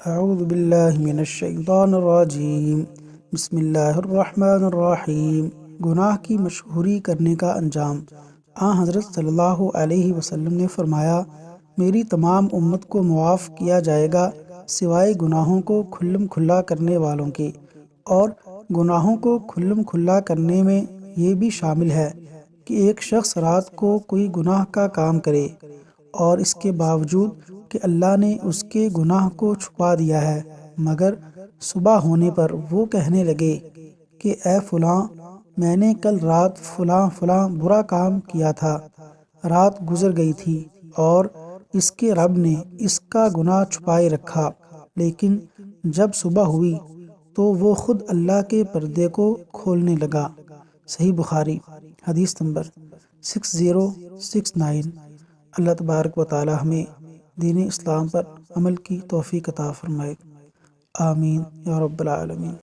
اعوذ باللہ من الشیطان الرجیم بسم اللہ الرحمن الرحیم۔ گناہ کی مشہوری کرنے کا انجام۔ حضرت صلی اللہ علیہ وسلم نے فرمایا، میری تمام امت کو معاف کیا جائے گا سوائے گناہوں کو کھلم کھلا کرنے والوں کے، اور گناہوں کو کھلم کھلا کرنے میں یہ بھی شامل ہے کہ ایک شخص رات کو کوئی گناہ کا کام کرے اور اس کے باوجود کہ اللہ نے اس کے گناہ کو چھپا دیا ہے، مگر صبح ہونے پر وہ کہنے لگے کہ اے فلاں، میں نے کل رات فلاں فلاں برا کام کیا تھا، رات گزر گئی تھی اور اس کے رب نے اس کا گناہ چھپائے رکھا، لیکن جب صبح ہوئی تو وہ خود اللہ کے پردے کو کھولنے لگا۔ صحیح بخاری، حدیث نمبر 6069۔ اللہ تبارک و تعالی ہمیں دین اسلام پر عمل کی توفیق عطا فرمائے، آمین یا رب العالمین۔